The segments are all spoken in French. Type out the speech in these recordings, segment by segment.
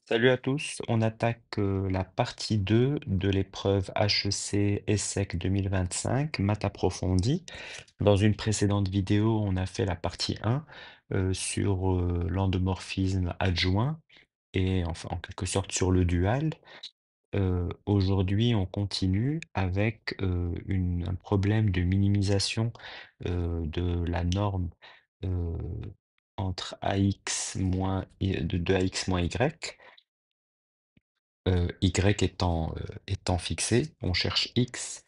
Salut à tous, on attaque la partie 2 de l'épreuve HEC ESSEC 2025, maths approfondie. Dans une précédente vidéo, on a fait la partie 1 sur l'endomorphisme adjoint et enfin en quelque sorte sur le dual. Aujourd'hui, on continue avec un problème de minimisation de la norme euh, entre AX moins, de AX moins Y. Y étant fixé, on cherche X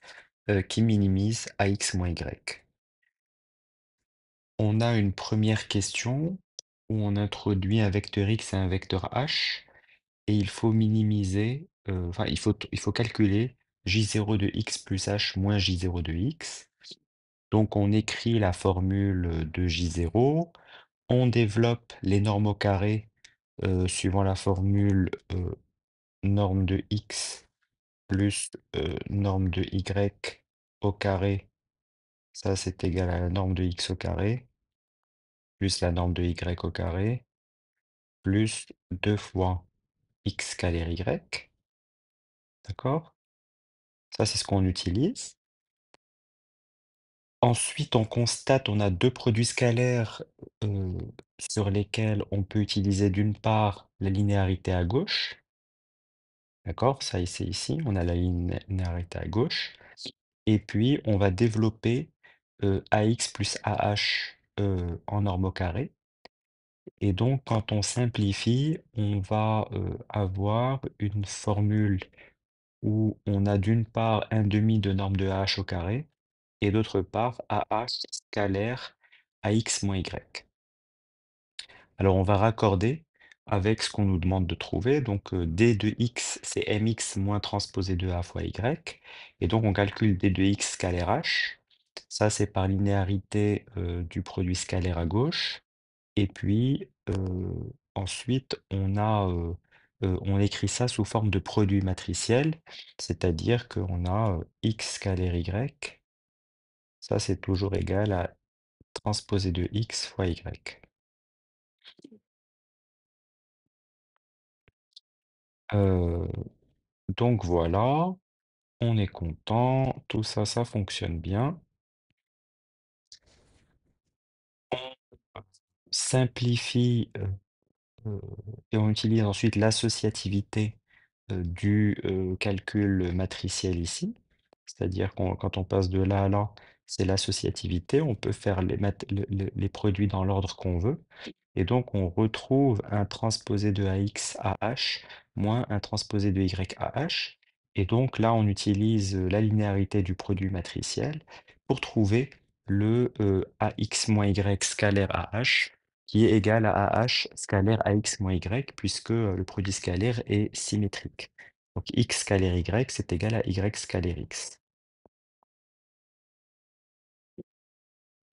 qui minimise AX moins Y. On a une première question où on introduit un vecteur X et un vecteur H et il faut minimiser, enfin il faut calculer J0 de X plus H moins J0 de X. Donc on écrit la formule de J0, on développe les normes au carré suivant la formule norme de X plus norme de y au carré, ça c'est égal à la norme de x au carré, plus la norme de y au carré, plus 2 fois x scalaire y, d'accord? Ça c'est ce qu'on utilise. Ensuite, on constate, on a deux produits scalaires euh, sur lesquels on peut utiliser d'une part la linéarité à gauche, d'accord? Ça c'est ici, on a la linéarité à gauche. Et puis, on va développer AX plus AH en norme au carré. Et donc, quand on simplifie, on va avoir une formule où on a d'une part un demi de norme de AH au carré et d'autre part AH scalaire AX moins Y. Alors, on va raccorder avec ce qu'on nous demande de trouver. Donc, d de x, c'est mx moins transposé de a fois y. Et donc, on calcule d de x scalaire h. Ça, c'est par linéarité du produit scalaire à gauche. Et puis, ensuite, on écrit ça sous forme de produit matriciel, c'est-à-dire qu'on a x scalaire y. Ça, c'est toujours égal à transposé de x fois y. Euh, Donc voilà, on est content, tout ça, ça fonctionne bien. On simplifie euh, et on utilise ensuite l'associativité du calcul matriciel ici. C'est-à-dire quand on passe de là à là, c'est l'associativité. On peut faire les produits dans l'ordre qu'on veut. Et donc, on retrouve un transposé de AX à H moins un transposé de Y à H. Et donc, là, on utilise la linéarité du produit matriciel pour trouver le AX moins Y scalaire à H qui est égal à AH scalaire AX moins Y, puisque le produit scalaire est symétrique. Donc, X scalaire Y, c'est égal à Y scalaire X.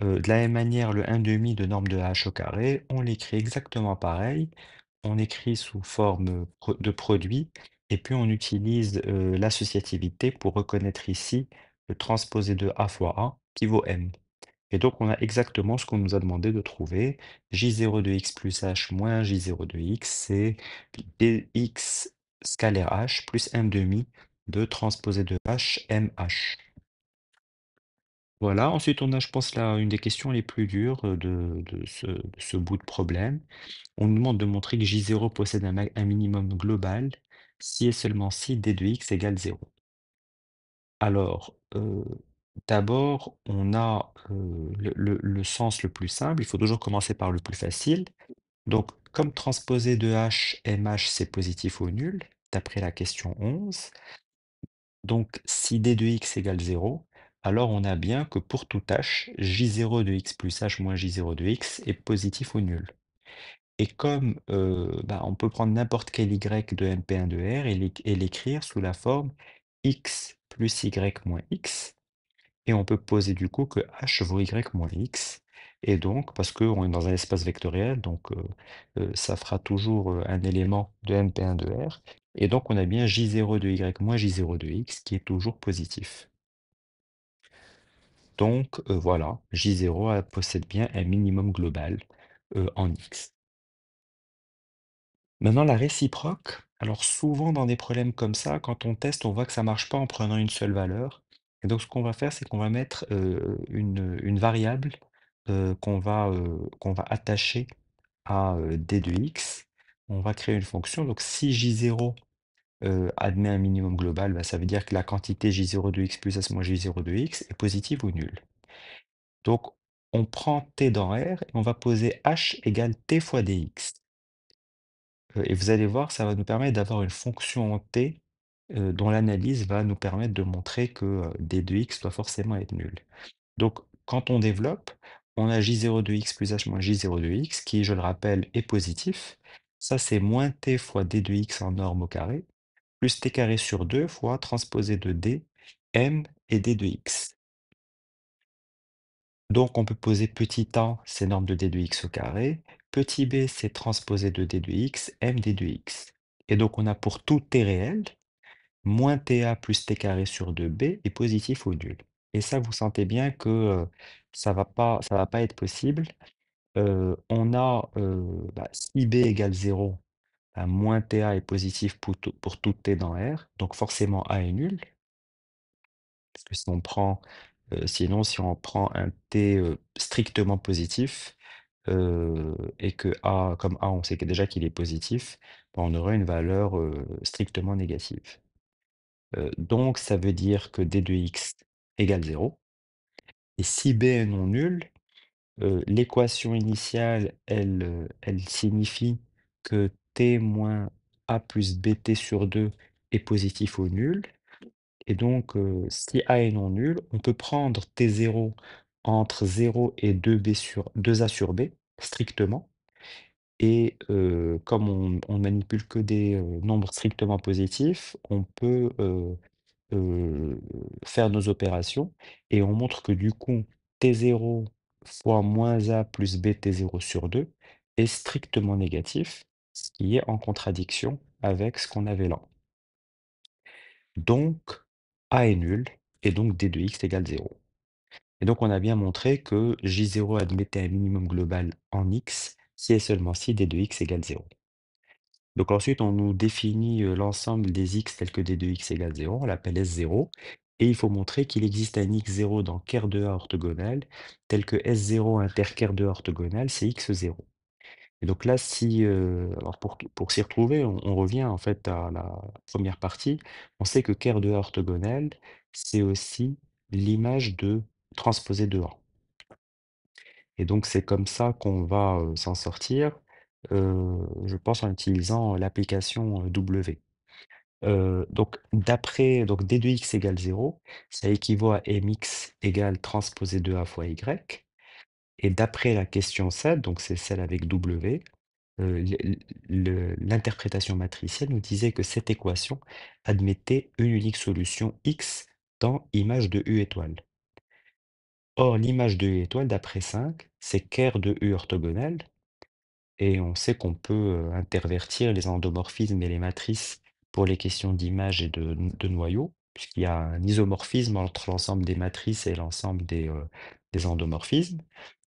De la même manière, le 1 demi de norme de h au carré, on l'écrit exactement pareil. On écrit sous forme de produit, et puis on utilise l'associativité pour reconnaître ici le transposé de a fois a qui vaut m. Et donc on a exactement ce qu'on nous a demandé de trouver. J0 de x plus h moins J0 de x, c'est dx scalaire h plus m demi de transposé de h mh. Voilà, ensuite on a, je pense, là, une des questions les plus dures de ce bout de problème. On nous demande de montrer que J0 possède un minimum global si et seulement si d de x égale 0. Alors, d'abord, on a le sens le plus simple, il faut toujours commencer par le plus facile. Donc, comme transposé de h, mh, c'est positif ou nul, d'après la question 11. Donc, si d de x égale 0, alors on a bien que pour tout h, j0 de x plus h moins j0 de x est positif ou nul. Et comme bah, on peut prendre n'importe quel y de MP1 de R et l'écrire sous la forme x plus y moins x, et on peut poser du coup que h vaut y moins x. Et donc, parce qu'on est dans un espace vectoriel, donc ça fera toujours un élément de MP1 de R. Et donc, on a bien J0 de y moins J0 de x qui est toujours positif. Donc, voilà, J0 possède bien un minimum global en x. Maintenant, la réciproque, alors souvent dans des problèmes comme ça, quand on teste, on voit que ça marche pas en prenant une seule valeur. Et donc, ce qu'on va faire, c'est qu'on va mettre une variable qu'on va attacher à d de x. On va créer une fonction. Donc, si j0 admet un minimum global, bah, ça veut dire que la quantité j0 de x plus s moins j0 de x est positive ou nulle. Donc, on prend t dans R et on va poser h égale t fois dx. Et vous allez voir, ça va nous permettre d'avoir une fonction en t, dont l'analyse va nous permettre de montrer que, d de x doit forcément être nul. Donc quand on développe, on a j0 de x plus h moins j0 de x qui, je le rappelle, est positif. Ça, c'est moins t fois d de x en norme au carré, plus t carré sur 2 fois transposé de d, m et d de x. Donc on peut poser petit a, c'est norme de d de x au carré, petit b, c'est transposé de d de x, m d de x. Et donc on a pour tout t réel, moins ta plus t carré sur 2b est positif ou nul. Et ça, vous sentez bien que ça va pas être possible. On a, si b égale 0, bah, moins ta est positif pour tout t dans R, donc forcément a est nul. Parce que si on prend, sinon, si on prend un t strictement positif, et que a, comme a, on sait déjà qu'il est positif, bah, on aurait une valeur strictement négative. Donc ça veut dire que d de x égale 0. Et si b est non nul, l'équation initiale, elle signifie que t moins a plus bt sur 2 est positif ou nul. Et donc, si a est non nul, on peut prendre t0 entre 0 et 2a sur b, strictement. Et comme on manipule que des nombres strictement positifs, on peut heu, faire nos opérations et on montre que du coup, T0 fois moins A plus BT0 sur 2 est strictement négatif, ce qui est en contradiction avec ce qu'on avait là. Donc, A est nul et donc D de x égale 0. Et donc on a bien montré que J0 admettait un minimum global en x si et seulement si D de x égale 0. Donc ensuite, on nous définit l'ensemble des x tels que d de x égale 0, on l'appelle S0, et il faut montrer qu'il existe un x0 dans ker de A orthogonal, tel que S0 inter ker de A orthogonal, c'est x0. Et donc là, si, alors pour s'y retrouver, on revient en fait à la première partie, on sait que ker de A orthogonal, c'est aussi l'image de transposée de A. Et donc c'est comme ça qu'on va s'en sortir, je pense en utilisant l'application W. Donc d de x égale 0, ça équivaut à mx égale transposé de a fois y. Et d'après la question 7, donc c'est celle avec W, l'interprétation matricielle nous disait que cette équation admettait une unique solution x dans image de U étoile. Or, l'image de U étoile, d'après 5, c'est ker de U orthogonal, et on sait qu'on peut intervertir les endomorphismes et les matrices pour les questions d'image et de noyau, puisqu'il y a un isomorphisme entre l'ensemble des matrices et l'ensemble des endomorphismes.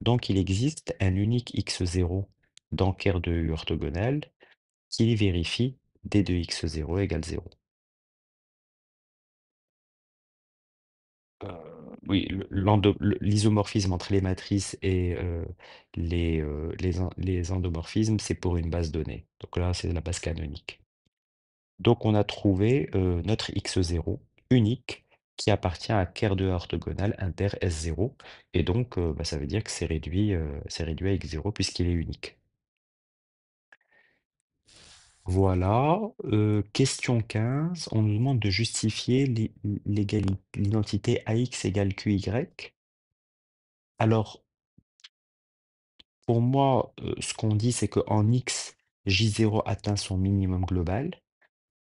Donc il existe un unique x0 dans ker de U orthogonal qui vérifie d de x0 égale 0. Oui, l'isomorphisme entre les matrices et les endomorphismes, c'est pour une base donnée. Donc là, c'est la base canonique. Donc on a trouvé notre x0 unique qui appartient à ker de A orthogonal inter S0. Et donc, ça veut dire que c'est réduit à x0 puisqu'il est unique. Voilà. Question 15, on nous demande de justifier l'identité AX égale QY. Alors, pour moi, ce qu'on dit, c'est qu'en X, J0 atteint son minimum global.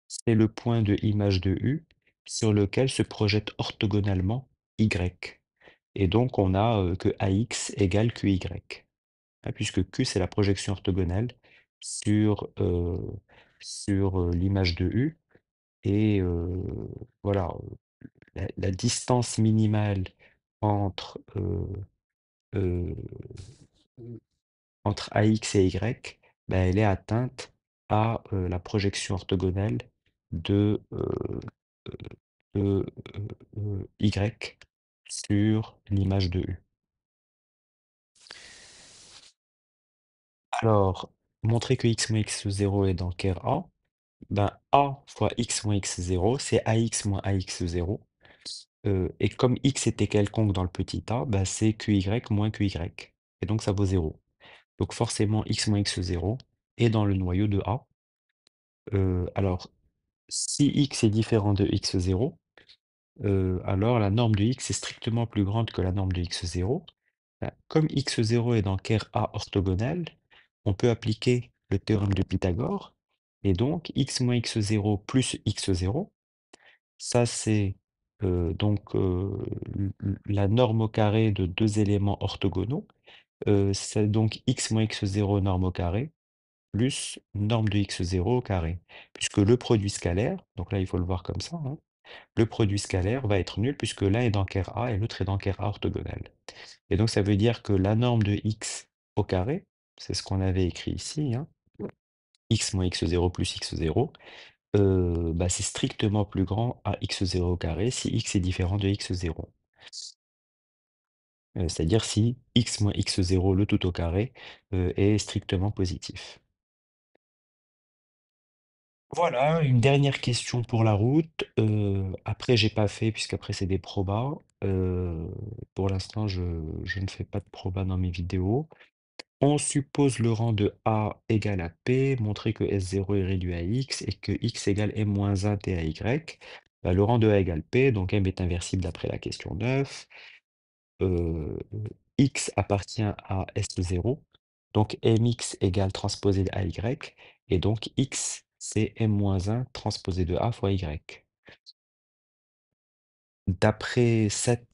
C'est le point de image de U sur lequel se projette orthogonalement Y. Et donc, on a que AX égale QY. Hein, puisque Q, c'est la projection orthogonale sur, l'image de U. Et voilà, la distance minimale entre, heu, entre AX et Y, bah, elle est atteinte à la projection orthogonale de, de, Y sur l'image de U. Alors, montrer que x moins x0 est dans ker A, ben A fois x moins x0, c'est ax moins ax0. Et comme x était quelconque dans le petit a, ben c'est qy moins qy. Et donc ça vaut 0. Donc forcément x moins x0 est dans le noyau de A. Alors, si x est différent de x0, alors la norme de x est strictement plus grande que la norme de x0. Bah, comme x0 est dans ker A orthogonal, on peut appliquer le théorème de Pythagore, et donc x moins x0 plus x0, ça c'est donc la norme au carré de deux éléments orthogonaux. C'est donc x moins x0 norme au carré plus norme de x0 au carré. Puisque le produit scalaire, donc là il faut le voir comme ça, hein, le produit scalaire va être nul puisque l'un est dans ker A et l'autre est dans ker A orthogonal. Et donc ça veut dire que la norme de x au carré, c'est ce qu'on avait écrit ici, hein, x moins x0 plus x0, bah, c'est strictement plus grand à x0 au carré si x est différent de x0. C'est-à-dire si x moins x0 le tout au carré est strictement positif. Voilà, une dernière question pour la route. Après, j'ai pas fait, puisqu'après, c'est des probas. Pour l'instant, je ne fais pas de probas dans mes vidéos. On suppose le rang de A égale à P, montrer que S0 est réduit à X et que X égale M-1 T à Y. Bah, le rang de A égale P, donc M est inversible d'après la question 9. euh, X appartient à S0, donc Mx égale transposé de AY, et donc X, c'est M-1 transposé de A fois Y. D'après cette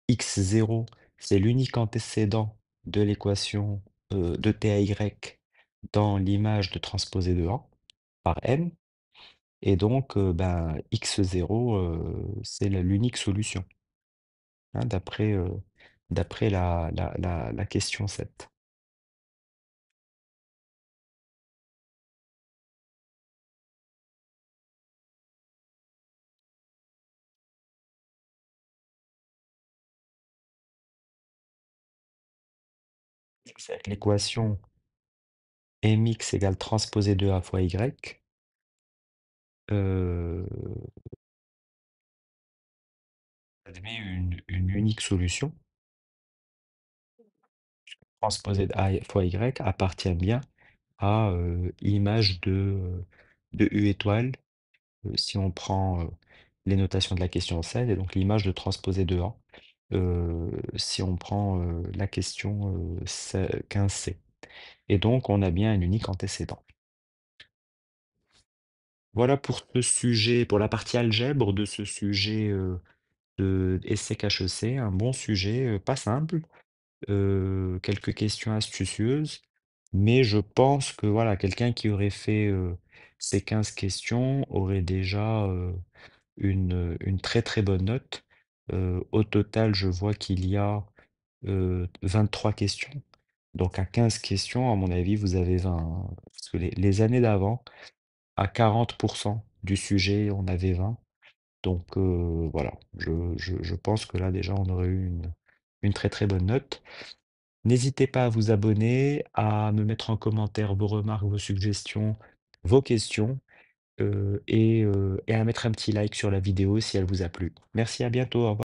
X0, c'est l'unique antécédent de l'équation de T à Y dans l'image de transposé de A par M, et donc ben, X0, c'est l'unique solution, hein, d'après la question 7. C'est l'équation mx égale transposé de a fois y, euh, admet une unique solution. Transposé de a fois y appartient bien à image de U étoile, si on prend les notations de la question 7, et donc l'image de transposé de A, si on prend la question 15C. Et donc on a bien un unique antécédent. Voilà pour ce sujet, pour la partie algèbre de ce sujet de SCHEC, un bon sujet, pas simple, quelques questions astucieuses, mais je pense que voilà, quelqu'un qui aurait fait ces 15 questions aurait déjà une très très bonne note. Au total, je vois qu'il y a 23 questions. Donc à 15 questions, à mon avis, vous avez 20, hein, parce que les années d'avant, à 40% du sujet, on avait 20. Donc voilà, je pense que là déjà on aurait eu une très très bonne note. N'hésitez pas à vous abonner, à me mettre en commentaire vos remarques, vos suggestions, vos questions, et à mettre un petit like sur la vidéo si elle vous a plu. Merci, à bientôt, au revoir.